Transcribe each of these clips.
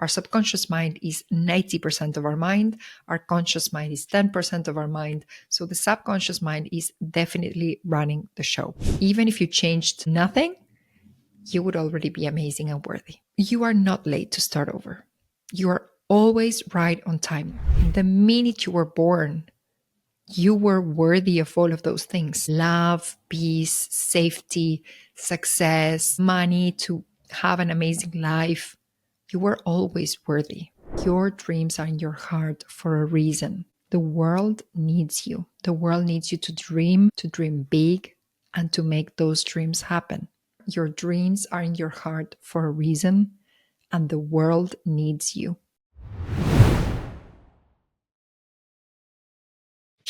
Our subconscious mind is 90% of our mind. Our conscious mind is 10% of our mind. So the subconscious mind is definitely running the show. Even if you changed nothing, you would already be amazing and worthy. You are not late to start over. You are always right on time. The minute you were born, you were worthy of all of those things: love, peace, safety, success, money, to have an amazing life. You were always worthy. Your dreams are in your heart for a reason. The world needs you. The world needs you to dream big, and to make those dreams happen. Your dreams are in your heart for a reason, and the world needs you.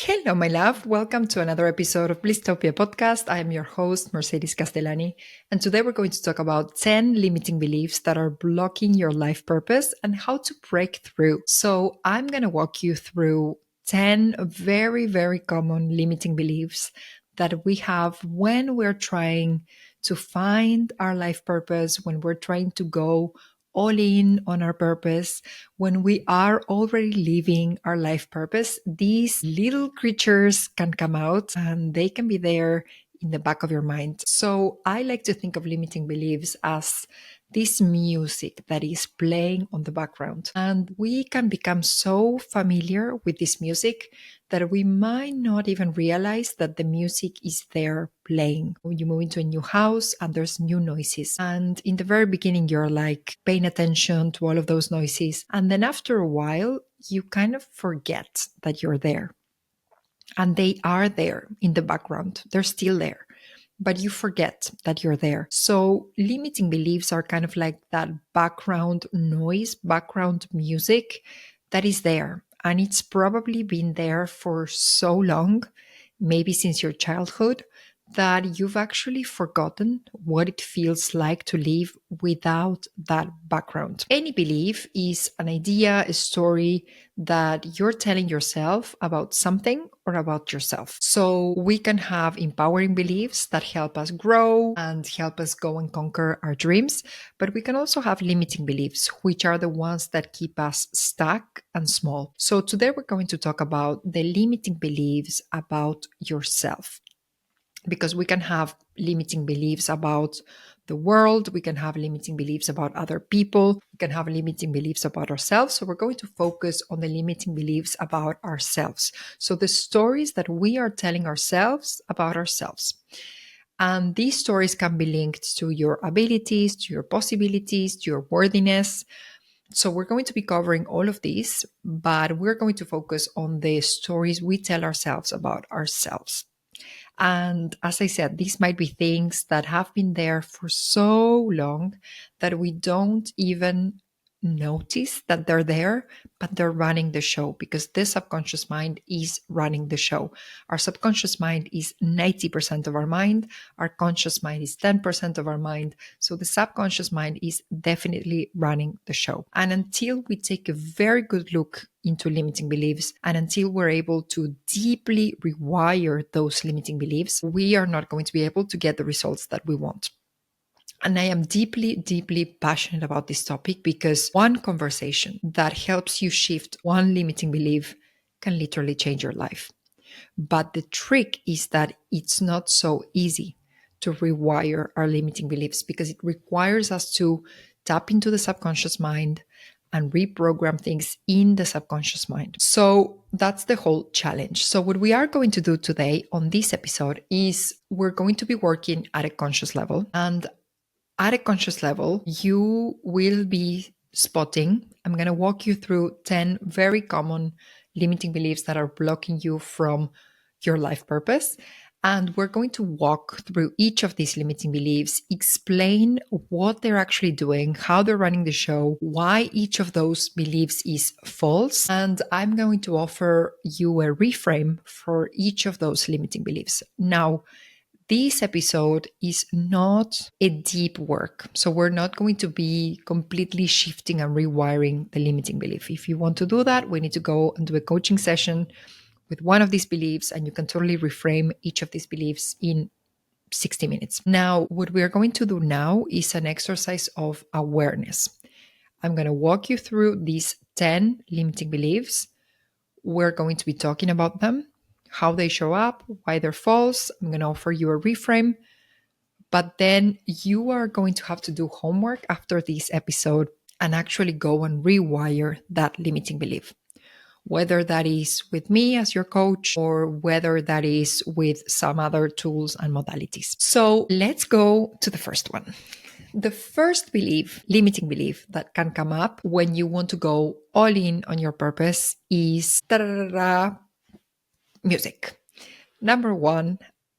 Hello, my love. Welcome to another episode of Blisstopia podcast. I am your host, Mercedes Castellani, and today we're going to talk about 10 limiting beliefs that are blocking your life purpose and how to break through. So I'm going to walk you through 10 very, very common limiting beliefs that we have when we're trying to find our life purpose, when we're trying to go all in on our purpose, when we are already living our life purpose. These little creatures can come out and they can be there in the back of your mind. So I like to think of limiting beliefs as this music that is playing on the background. And we can become so familiar with this music that we might not even realize that the music is there playing. You move into a new house and there's new noises. And in the very beginning, you're like paying attention to all of those noises. And then after a while, you kind of forget that you're there. And they are there in the background. They're still there, but you forget that you're there. So limiting beliefs are kind of like that background noise, background music that is there. And it's probably been there for so long, maybe since your childhood, that you've actually forgotten what it feels like to live without that background. Any belief is an idea, a story that you're telling yourself about something or about yourself. So we can have empowering beliefs that help us grow and help us go and conquer our dreams, but we can also have limiting beliefs, which are the ones that keep us stuck and small. So today we're going to talk about the limiting beliefs about yourself, because we can have limiting beliefs about the world, we can have limiting beliefs about other people, we can have limiting beliefs about ourselves. So we're going to focus on the limiting beliefs about ourselves. So the stories that we are telling ourselves about ourselves. And these stories can be linked to your abilities, to your possibilities, to your worthiness. So we're going to be covering all of these, but we're going to focus on the stories we tell ourselves about ourselves. And as I said, these might be things that have been there for so long that we don't even notice that they're there, but they're running the show, because the subconscious mind is running the show. Our subconscious mind is 90% of our mind. Our conscious mind is 10% of our mind. So the subconscious mind is definitely running the show. And until we take a very good look into limiting beliefs, and until we're able to deeply rewire those limiting beliefs, we are not going to be able to get the results that we want. And I am deeply, deeply passionate about this topic, because one conversation that helps you shift one limiting belief can literally change your life. But the trick is that it's not so easy to rewire our limiting beliefs, because it requires us to tap into the subconscious mind and reprogram things in the subconscious mind. So that's the whole challenge. So what we are going to do today on this episode is we're going to be working at a conscious level. And at a conscious level, you will be spotting. I'm going to walk you through 10 very common limiting beliefs that are blocking you from your life purpose. And we're going to walk through each of these limiting beliefs, explain what they're actually doing, how they're running the show, why each of those beliefs is false. And I'm going to offer you a reframe for each of those limiting beliefs. Now, this episode is not a deep work. So we're not going to be completely shifting and rewiring the limiting belief. If you want to do that, we need to go and do a coaching session with one of these beliefs, and you can totally reframe each of these beliefs in 60 minutes. Now, what we are going to do now is an exercise of awareness. I'm going to walk you through these 10 limiting beliefs. We're going to be talking about them, how they show up, why they're false. I'm going to offer you a reframe. But then you are going to have to do homework after this episode and actually go and rewire that limiting belief, whether that is with me as your coach or whether that is with some other tools and modalities. So let's go to the first one. The first belief, limiting belief that can come up when you want to go all in on your purpose is music. Number one,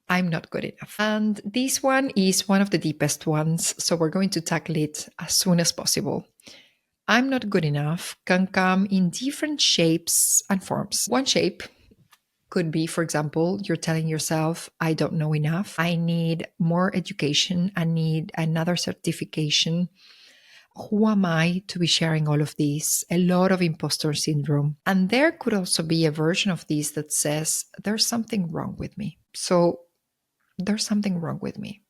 I'm not good enough. And this one is one of the deepest ones. So we're going to tackle it as soon as possible. I'm not good enough can come in different shapes and forms. One shape could be, for example, you're telling yourself, I don't know enough. I need more education. I need another certification. Who am I to be sharing all of this? A lot of imposter syndrome. And there could also be a version of this that says, there's something wrong with me. So there's something wrong with me.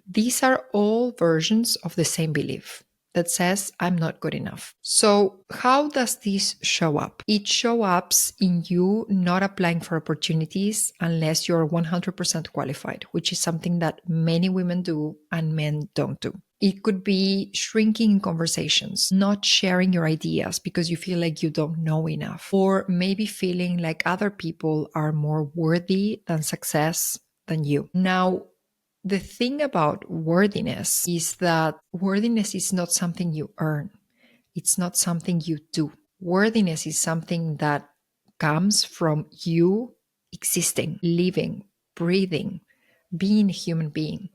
These are all versions of the same belief that says, I'm not good enough. So how does this show up? It shows up in you not applying for opportunities unless you're 100% qualified, which is something that many women do and men don't do. It could be shrinking in conversations, not sharing your ideas because you feel like you don't know enough, or maybe feeling like other people are more worthy than success than you. Now, the thing about worthiness is that worthiness is not something you earn. It's not something you do. Worthiness is something that comes from you existing, living, breathing, being a human being.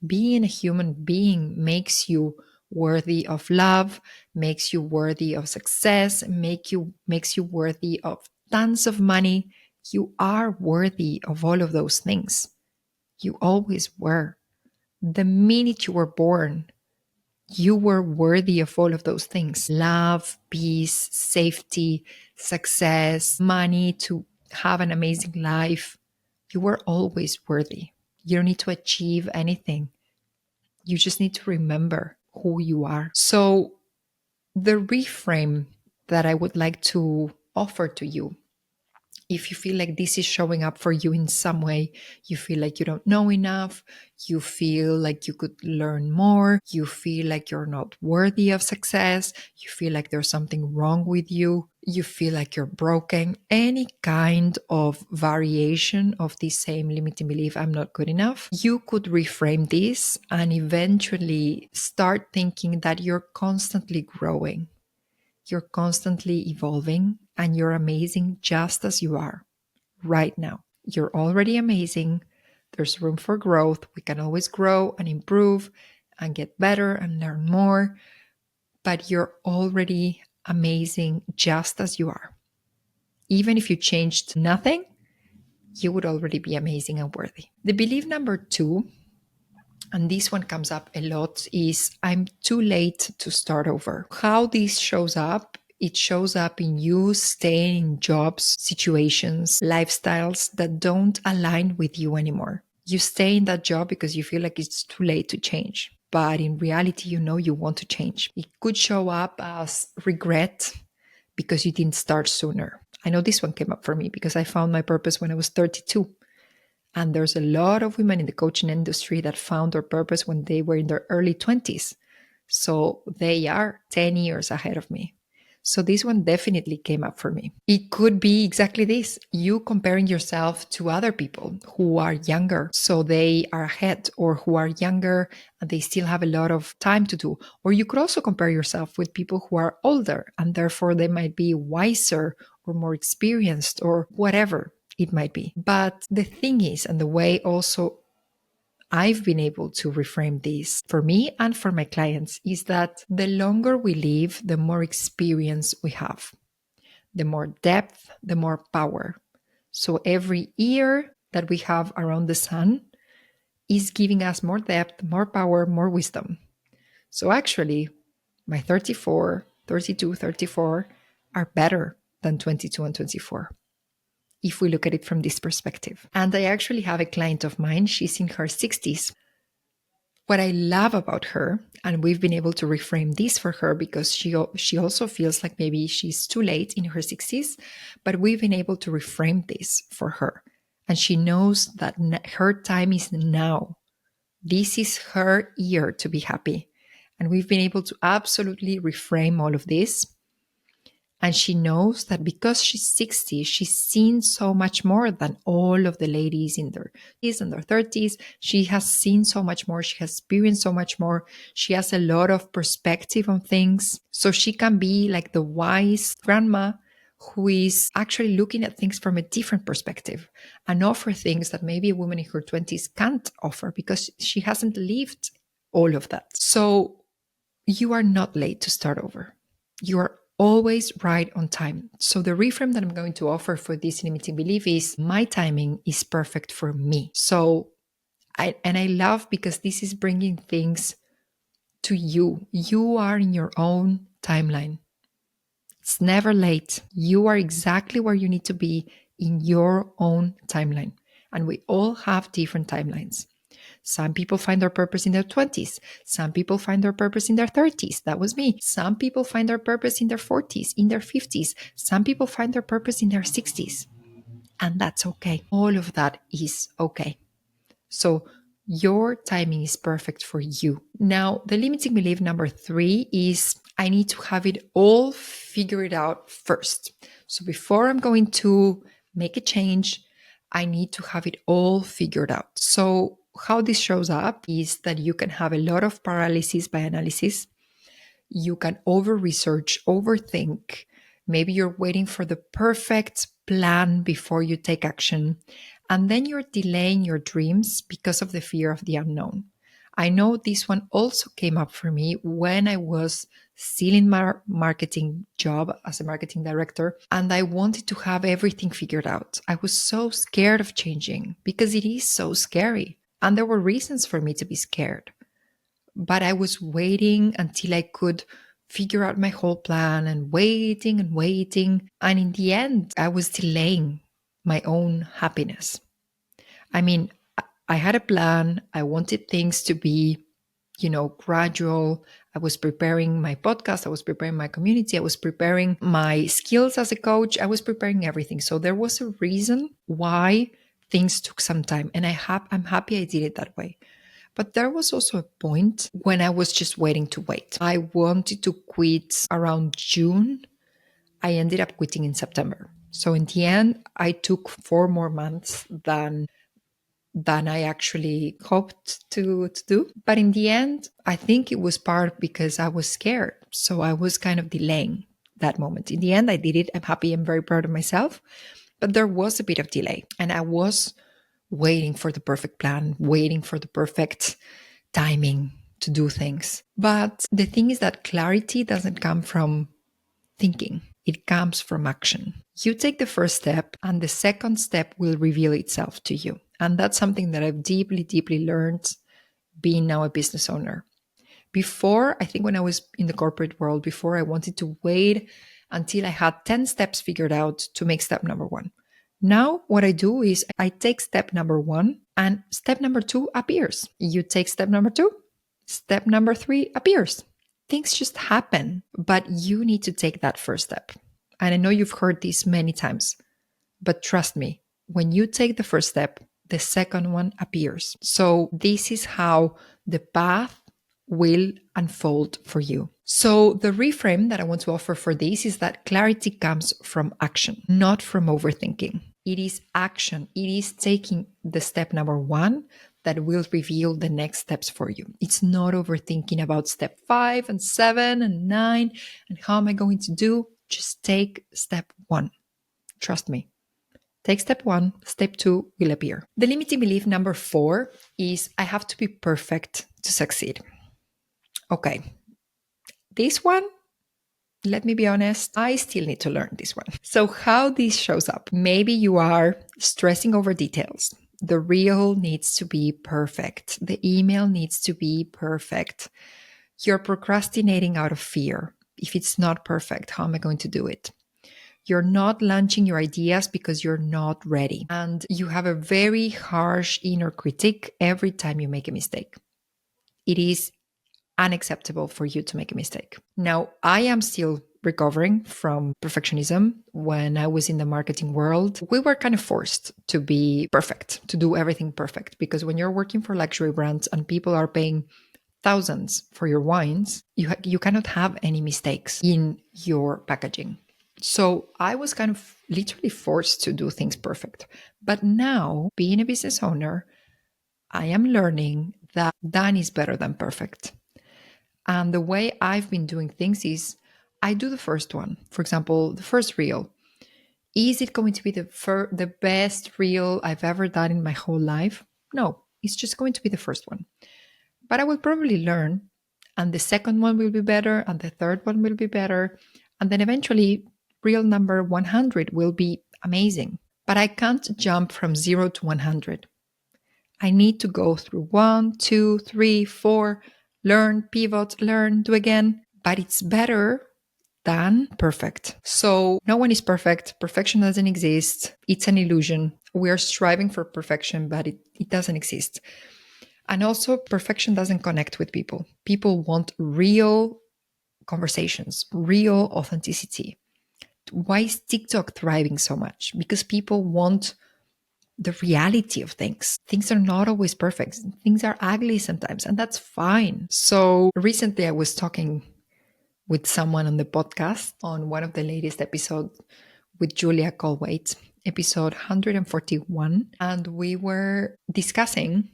Being a human being makes you worthy of love, makes you worthy of success, makes you worthy of tons of money. You are worthy of all of those things. You always were. The minute you were born, you were worthy of all of those things: love, peace, safety, success, money, to have an amazing life. You were always worthy. You don't need to achieve anything. You just need to remember who you are. So, the reframe that I would like to offer to you, if you feel like this is showing up for you in some way, you feel like you don't know enough, you feel like you could learn more, you feel like you're not worthy of success, you feel like there's something wrong with you, you feel like you're broken, any kind of variation of this same limiting belief, I'm not good enough, you could reframe this and eventually start thinking that you're constantly growing. You're constantly evolving and you're amazing just as you are right now. You're already amazing. There's room for growth. We can always grow and improve and get better and learn more. But you're already amazing just as you are. Even if you changed nothing, you would already be amazing and worthy. The belief number 2, and this one comes up a lot, is I'm too late to start over. How this shows up, it shows up in you staying in jobs, situations, lifestyles that don't align with you anymore. You stay in that job because you feel like it's too late to change. But in reality, you know you want to change. It could show up as regret because you didn't start sooner. I know this one came up for me because I found my purpose when I was 32. And there's a lot of women in the coaching industry that found their purpose when they were in their early 20s. So they are 10 years ahead of me. So this one definitely came up for me. It could be exactly this: you comparing yourself to other people who are younger, so they are ahead, or who are younger and they still have a lot of time to do. Or you could also compare yourself with people who are older and therefore they might be wiser or more experienced or whatever it might be. But the thing is, and the way also I've been able to reframe this for me and for my clients, is that the longer we live, the more experience we have, the more depth, the more power. So every year that we have around the sun is giving us more depth, more power, more wisdom. So actually, my 34, 32, 34 are better than 22 and 24. If we look at it from this perspective. And I actually have a client of mine, she's in her 60s. What I love about her, and we've been able to reframe this for her because she also feels like maybe she's too late in her 60s, but we've been able to reframe this for her. And she knows that her time is now. This is her year to be happy. And we've been able to absolutely reframe all of this. And she knows that because she's 60, she's seen so much more than all of the ladies in their 20s and their 30s. She has seen so much more. She has experienced so much more. She has a lot of perspective on things. So she can be like the wise grandma who is actually looking at things from a different perspective and offer things that maybe a woman in her 20s can't offer because she hasn't lived all of that. So you are not late to start over. You are always right on time. So the reframe that I'm going to offer for this limiting belief is my timing is perfect for me. So I love because this is bringing things to you. You are in your own timeline. It's never late. You are exactly where you need to be in your own timeline. And we all have different timelines. Some people find their purpose in their 20s. Some people find their purpose in their 30s. That was me. Some people find their purpose in their 40s, in their 50s. Some people find their purpose in their 60s. And that's okay. All of that is okay. So your timing is perfect for you. Now, the limiting belief number 3 is I need to have it all figured out first. So before I'm going to make a change, I need to have it all figured out. So how this shows up is that you can have a lot of paralysis by analysis. You can over research, overthink. Maybe you're waiting for the perfect plan before you take action. And then you're delaying your dreams because of the fear of the unknown. I know this one also came up for me when I was still in my marketing job as a marketing director, and I wanted to have everything figured out. I was so scared of changing because it is so scary. And there were reasons for me to be scared. But I was waiting until I could figure out my whole plan and waiting and waiting. And in the end, I was delaying my own happiness. I mean, I had a plan. I wanted things to be, gradual. I was preparing my podcast. I was preparing my community. I was preparing my skills as a coach. I was preparing everything. So there was a reason why things took some time. And I'm happy I did it that way. But there was also a point when I was just waiting to wait. I wanted to quit around June. I ended up quitting in September. So in the end, I took 4 more months than I actually hoped to do. But in the end, I think it was part because I was scared. So I was kind of delaying that moment. In the end, I did it. I'm happy. I'm very proud of myself. But there was a bit of delay. And I was waiting for the perfect plan, waiting for the perfect timing to do things. But the thing is that clarity doesn't come from thinking. It comes from action. You take the first step and the second step will reveal itself to you. And that's something that I've deeply, deeply learned being now a business owner. Before, I think when I was in the corporate world, before I wanted to wait until I had 10 steps figured out to make step number 1. Now, what I do is I take step number 1 and step number 2 appears. You take step number 2, step number 3 appears. Things just happen, but you need to take that first step. And I know you've heard this many times, but trust me, when you take the first step, the second one appears. So this is how the path will unfold for you. So the reframe that I want to offer for this is that clarity comes from action, not from overthinking. It is action. It is taking the step number 1 that will reveal the next steps for you. It's not overthinking about step 5 and 7 and 9 and how am I going to do? Just take step 1. Trust me. Take step 1, step 2 will appear. The limiting belief number 4 is I have to be perfect to succeed. Okay. This one, let me be honest, I still need to learn this one. So how this shows up? Maybe you are stressing over details. The reel needs to be perfect. The email needs to be perfect. You're procrastinating out of fear. If it's not perfect, how am I going to do it? You're not launching your ideas because you're not ready. And you have a very harsh inner critic every time you make a mistake. it is unacceptable for you to make a mistake. Now, I am still recovering from perfectionism. When I was in the marketing world, we were kind of forced to be perfect, to do everything perfect. Because when you're working for luxury brands and people are paying thousands for your wines, you cannot have any mistakes in your packaging. So I was kind of literally forced to do things perfect. But now, being a business owner, I am learning that done is better than perfect. And the way I've been doing things is I do the first one. For example, the first reel. Is it going to be the best reel I've ever done in my whole life? No, it's just going to be the first one. But I will probably learn, and the second one will be better, and the third one will be better. And then eventually, reel number 100 will be amazing. But I can't jump from 0 to 100. I need to go through 1, 2, 3, 4, learn, pivot, learn, do again. But it's better than perfect. So no one is perfect. Perfection doesn't exist. It's an illusion. We are striving for perfection, but it doesn't exist. And also, perfection doesn't connect with people. People want real conversations, real authenticity. Why is TikTok thriving so much? Because people want the reality of things. Things are not always perfect. Things are ugly sometimes, and that's fine. So recently I was talking with someone on the podcast on one of the latest episodes with Julia Colwaite, episode 141, and we were discussing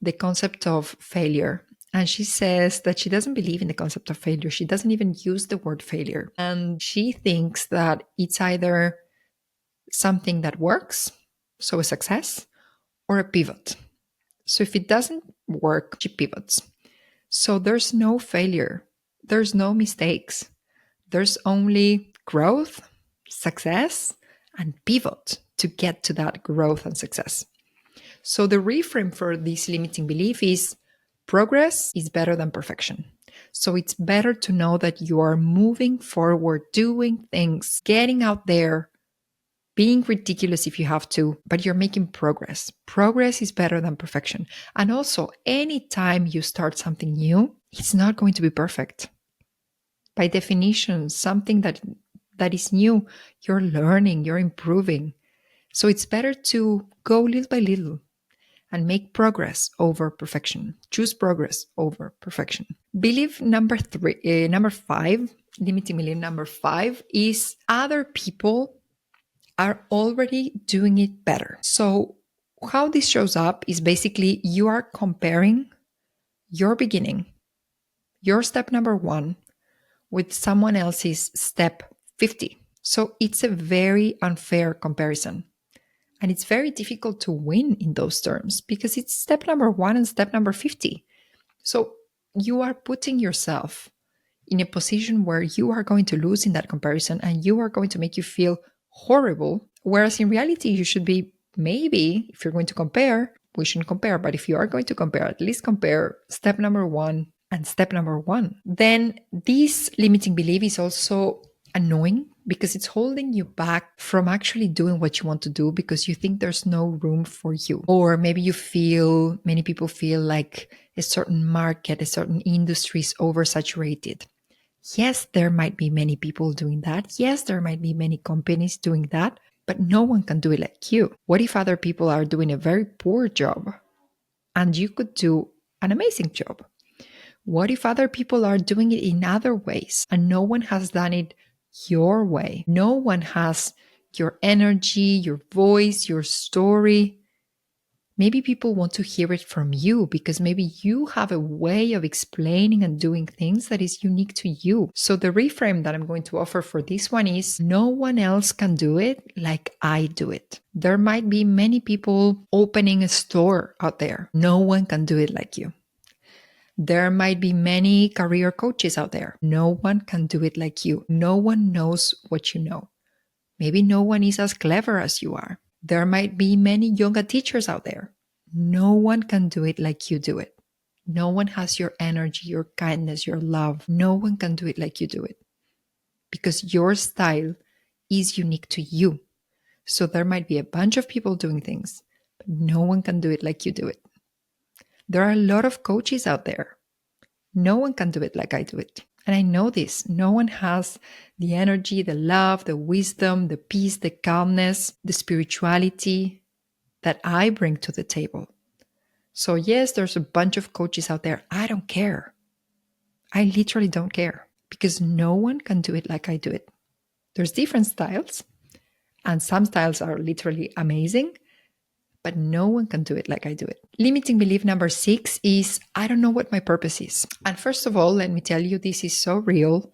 the concept of failure. And she says that she doesn't believe in the concept of failure. She doesn't even use the word failure. And she thinks that it's either something that works, so a success, or a pivot. So if it doesn't work, she pivots. So there's no failure. There's no mistakes. There's only growth, success, and pivot to get to that growth and success. So the reframe for this limiting belief is progress is better than perfection. So it's better to know that you are moving forward, doing things, getting out there, being ridiculous if you have to, but you're making progress. Progress is better than perfection. And also, anytime you start something new, it's not going to be perfect. By definition, something that is new, you're learning, you're improving. So it's better to go little by little and make progress over perfection. Choose progress over perfection. Belief number 5, limiting belief number 5 is other people are already doing it better. So how this shows up is basically you are comparing your beginning, your step number 1, with someone else's step 50. So it's a very unfair comparison. And it's very difficult to win in those terms because it's step number 1 and step number 50. So you are putting yourself in a position where you are going to lose in that comparison and you are going to make you feel horrible. Whereas in reality, you should be, maybe if you're going to compare, we shouldn't compare. But if you are going to compare, at least compare step number 1 and step number 1. Then this limiting belief is also annoying because it's holding you back from actually doing what you want to do because you think there's no room for you. Or maybe many people feel like a certain market, a certain industry is oversaturated. Yes, there might be many people doing that. Yes, there might be many companies doing that, but no one can do it like you. What if other people are doing a very poor job and you could do an amazing job? What if other people are doing it in other ways and no one has done it your way? No one has your energy, your voice, your story. Maybe people want to hear it from you because maybe you have a way of explaining and doing things that is unique to you. So the reframe that I'm going to offer for this one is no one else can do it like I do it. There might be many people opening a store out there. No one can do it like you. There might be many career coaches out there. No one can do it like you. No one knows what you know. Maybe no one is as clever as you are. There might be many yoga teachers out there. No one can do it like you do it. No one has your energy, your kindness, your love. No one can do it like you do it. Because your style is unique to you. So there might be a bunch of people doing things, but no one can do it like you do it. There are a lot of coaches out there. No one can do it like I do it. And I know this. No one has the energy, the love, the wisdom, the peace, the calmness, the spirituality that I bring to the table. So, yes, there's a bunch of coaches out there. I don't care. I literally don't care because no one can do it like I do it. There's different styles, and some styles are literally amazing, but no one can do it like I do it. Limiting belief number 6 is I don't know what my purpose is. And first of all, let me tell you, this is so real.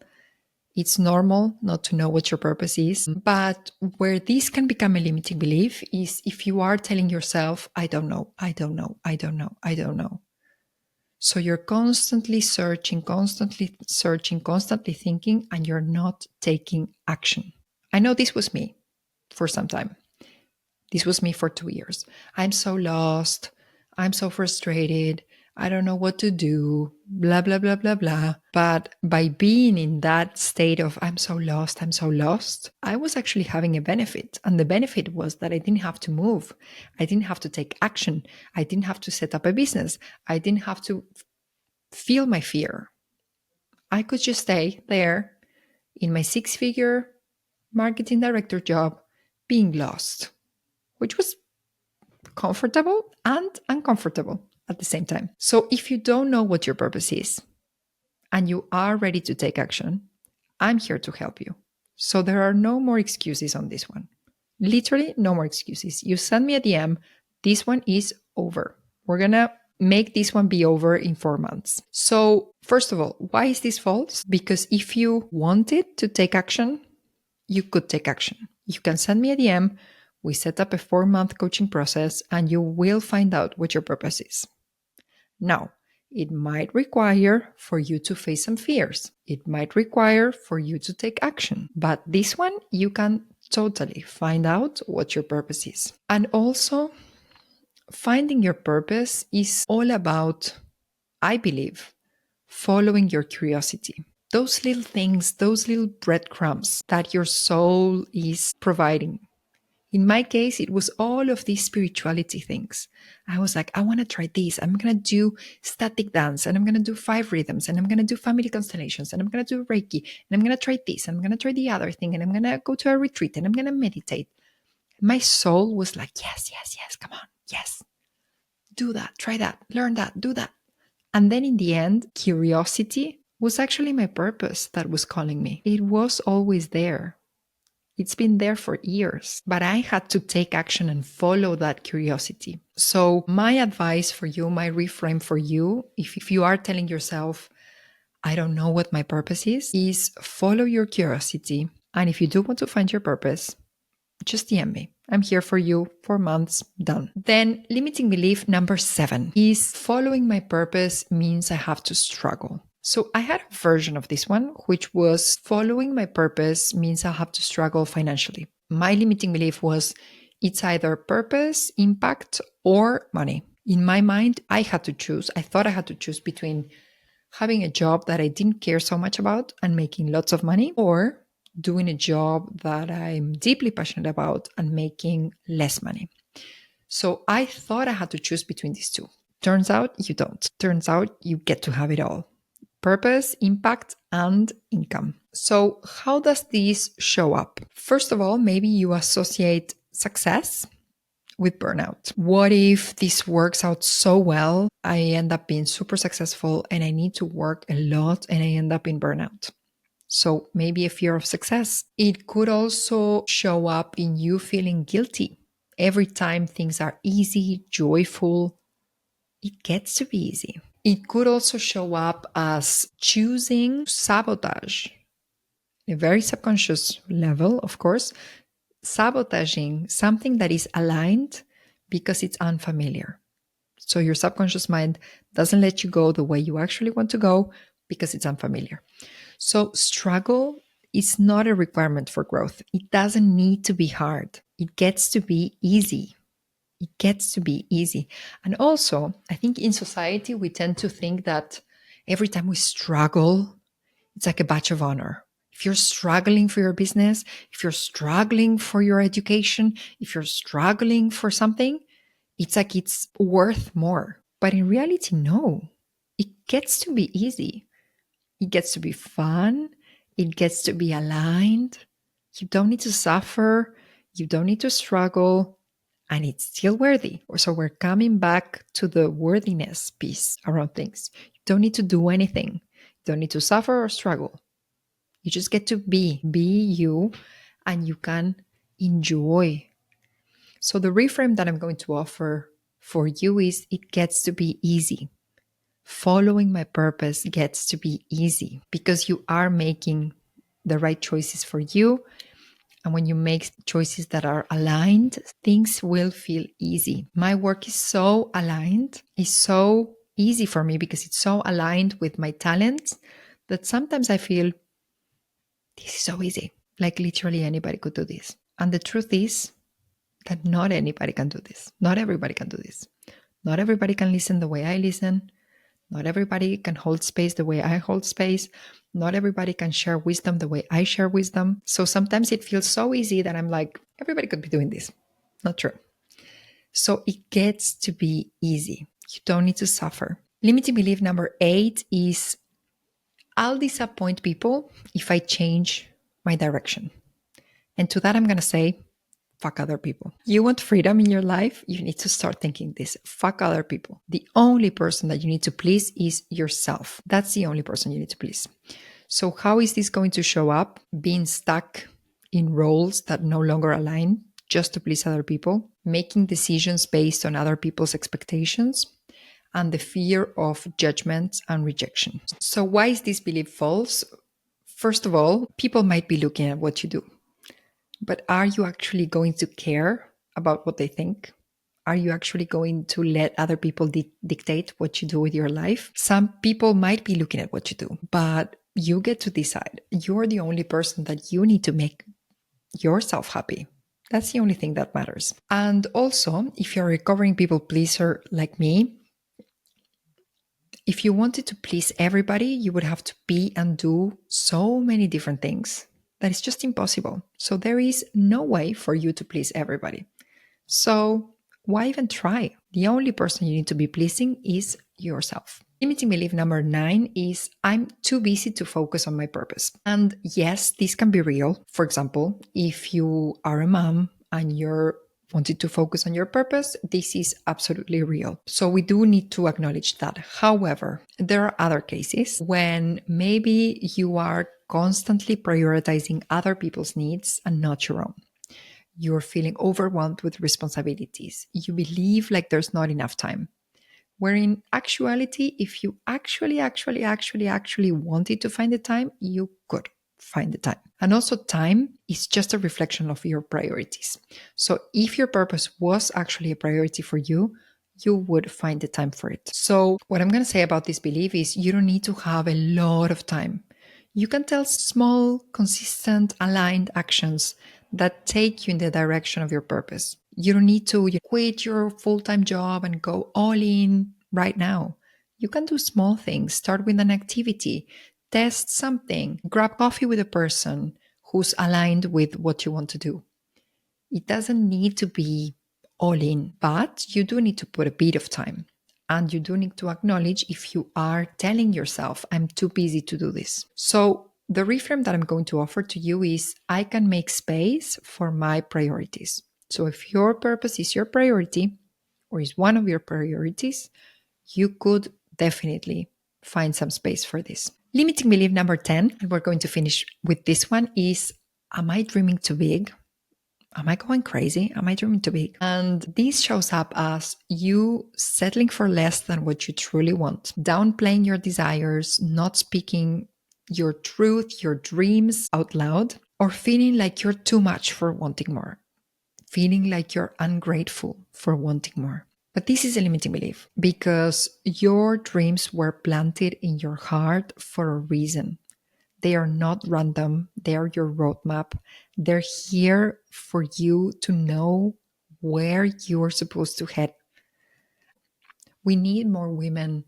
It's normal not to know what your purpose is. But where this can become a limiting belief is if you are telling yourself, I don't know, I don't know, I don't know, I don't know. So you're constantly searching, constantly thinking, and you're not taking action. I know this was me for some time. This was me for 2 years. I'm so lost. I'm so frustrated. I don't know what to do, blah, blah, blah, blah, blah. But by being in that state of I'm so lost, I was actually having a benefit. And the benefit was that I didn't have to move. I didn't have to take action. I didn't have to set up a business. I didn't have to feel my fear. I could just stay there in my 6-figure marketing director job being lost, which was comfortable and uncomfortable at the same time. So if you don't know what your purpose is and you are ready to take action, I'm here to help you. So there are no more excuses on this one. Literally no more excuses. You send me a DM, this one is over. We're going to make this one be over in 4 months. So first of all, why is this false? Because if you wanted to take action, you could take action. You can send me a DM. We set up a 4-month coaching process and you will find out what your purpose is. Now, it might require for you to face some fears. It might require for you to take action. But this one, you can totally find out what your purpose is. And also, finding your purpose is all about, I believe, following your curiosity. Those little things, those little breadcrumbs that your soul is providing. In my case, it was all of these spirituality things. I was like, I want to try this. I'm going to do static dance and I'm going to do 5 rhythms and I'm going to do family constellations and I'm going to do Reiki and I'm going to try this and I'm going to try the other thing and I'm going to go to a retreat and I'm going to meditate. My soul was like, yes, yes, yes, come on, yes. Do that, try that, learn that, do that. And then in the end, curiosity was actually my purpose that was calling me. It was always there. It's been there for years, but I had to take action and follow that curiosity. So my advice for you, my reframe for you, if you are telling yourself, I don't know what my purpose is follow your curiosity. And if you do want to find your purpose, just DM me. I'm here for you. 4 months, done. Then limiting belief number 7 is following my purpose means I have to struggle. So I had a version of this one, which was following my purpose means I have to struggle financially. My limiting belief was it's either purpose, impact, or money. In my mind, I had to choose. I thought I had to choose between having a job that I didn't care so much about and making lots of money, or doing a job that I'm deeply passionate about and making less money. So I thought I had to choose between these two. Turns out you don't. Turns out you get to have it all. Purpose, impact, and income. So how does this show up? First of all, maybe you associate success with burnout. What if this works out so well, I end up being super successful and I need to work a lot and I end up in burnout? So maybe a fear of success. It could also show up in you feeling guilty. Every time things are easy, joyful, it gets to be easy. It could also show up as choosing sabotage, a very subconscious level, of course, sabotaging something that is aligned because it's unfamiliar. So your subconscious mind doesn't let you go the way you actually want to go because it's unfamiliar. So struggle is not a requirement for growth. It doesn't need to be hard. It gets to be easy. It gets to be easy. And also, I think in society, we tend to think that every time we struggle, it's like a badge of honor. If you're struggling for your business, if you're struggling for your education, if you're struggling for something, it's like it's worth more. But in reality, no. it gets to be easy. It gets to be fun. It gets to be aligned. You don't need to suffer. You don't need to struggle. And it's still worthy. So we're coming back to the worthiness piece around things. You don't need to do anything. You don't need to suffer or struggle. You just get to be you, and you can enjoy. So the reframe that I'm going to offer for you is it gets to be easy. Following my purpose gets to be easy because you are making the right choices for you. And when you make choices that are aligned, things will feel easy. My work is so aligned, is so easy for me because it's so aligned with my talents that sometimes I feel this is so easy. Like literally anybody could do this. And the truth is that not anybody can do this. Not everybody can do this. Not everybody can listen the way I listen. Not everybody can hold space the way I hold space. Not everybody can share wisdom the way I share wisdom. So sometimes it feels so easy that I'm like, everybody could be doing this. Not true. So it gets to be easy. You don't need to suffer. Limiting belief number 8 is I'll disappoint people if I change my direction. And to that, I'm going to say, fuck other people. You want freedom in your life? You need to start thinking this. Fuck other people. The only person that you need to please is yourself. That's the only person you need to please. So how is this going to show up? Being stuck in roles that no longer align just to please other people, making decisions based on other people's expectations, and the fear of judgment and rejection. So why is this belief false? First of all, people might be looking at what you do. But are you actually going to care about what they think? Are you actually going to let other people dictate what you do with your life? Some people might be looking at what you do, but you get to decide. You're the only person that you need to make yourself happy. That's the only thing that matters. And also, if you're a recovering people pleaser like me, if you wanted to please everybody, you would have to be and do so many different things that is just impossible. So there is no way for you to please everybody. So why even try? The only person you need to be pleasing is yourself. Limiting belief number 9 is I'm too busy to focus on my purpose. And yes, this can be real. For example, if you are a mom and you're wanted to focus on your purpose, this is absolutely real. So we do need to acknowledge that. However, there are other cases when maybe you are constantly prioritizing other people's needs and not your own. You're feeling overwhelmed with responsibilities. You believe like there's not enough time. Where in actuality, if you actually wanted to find the time, you could find the time. And also time is just a reflection of your priorities. So if your purpose was actually a priority for you, you would find the time for it. So what I'm going to say about this belief is you don't need to have a lot of time. You can tell small, consistent, aligned actions that take you in the direction of your purpose. You don't need to quit your full-time job and go all in right now. You can do small things. Start with an activity, test something, grab coffee with a person who's aligned with what you want to do. It doesn't need to be all in, but you do need to put a bit of time. And you do need to acknowledge if you are telling yourself, I'm too busy to do this. So the reframe that I'm going to offer to you is I can make space for my priorities. So if your purpose is your priority or is one of your priorities, you could definitely find some space for this. Limiting belief number 10, and we're going to finish with this one, is am I dreaming too big? Am I going crazy? Am I dreaming too big? And this shows up as you settling for less than what you truly want, downplaying your desires, not speaking your truth, your dreams out loud, or feeling like you're too much for wanting more, feeling like you're ungrateful for wanting more. But this is a limiting belief because your dreams were planted in your heart for a reason. They are not random. They are your roadmap. They're here for you to know where you're supposed to head. We need more women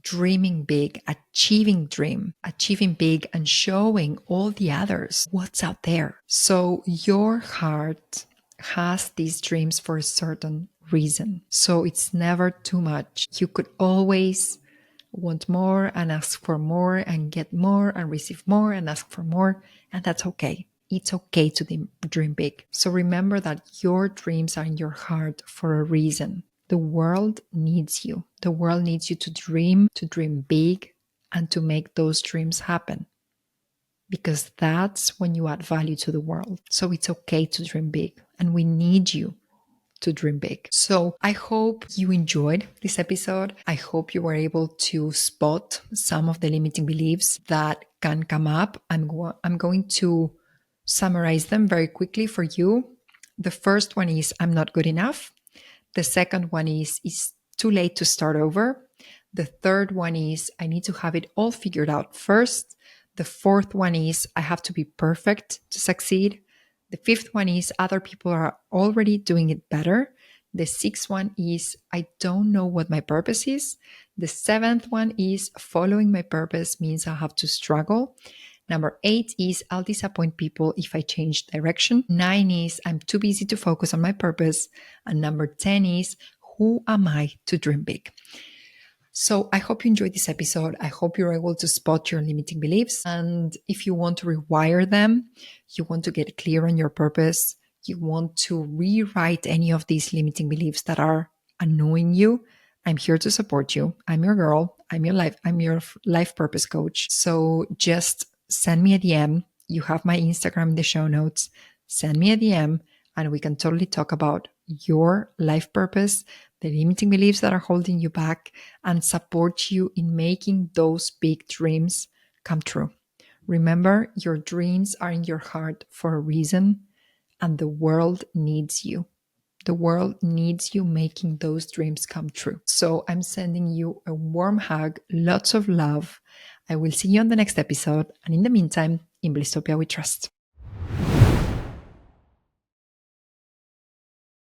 dreaming big, achieving big, and showing all the others what's out there. So your heart has these dreams for a certain reason. So it's never too much. You could always want more and ask for more and get more and receive more and ask for more. And that's okay. It's okay to dream big. So remember that your dreams are in your heart for a reason. The world needs you. The world needs you to dream big, and to make those dreams happen. Because that's when you add value to the world. So it's okay to dream big, and we need you to dream big. So I hope you enjoyed this episode. I hope you were able to spot some of the limiting beliefs that can come up. I'm going to summarize them very quickly for you. The first one is I'm not good enough. The second one is it's too late to start over. The third one is I need to have it all figured out first. The fourth one is I have to be perfect to succeed. The fifth one is other people are already doing it better. The sixth one is I don't know what my purpose is. The seventh one is following my purpose means I have to struggle. Number 8 is I'll disappoint people if I change direction. 9 is I'm too busy to focus on my purpose. And number 10 is who am I to dream big? So I hope you enjoyed this episode. I hope you're able to spot your limiting beliefs. And if you want to rewire them, you want to get clear on your purpose, you want to rewrite any of these limiting beliefs that are annoying you, I'm here to support you. I'm your girl. I'm your life purpose coach. So just send me a DM. You have my Instagram in the show notes. Send me a DM and we can totally talk about your life purpose, the limiting beliefs that are holding you back, and support you in making those big dreams come true. Remember, your dreams are in your heart for a reason, and the world needs you. The world needs you making those dreams come true. So I'm sending you a warm hug, lots of love. I will see you on the next episode. And in the meantime, in Blisstopia we trust.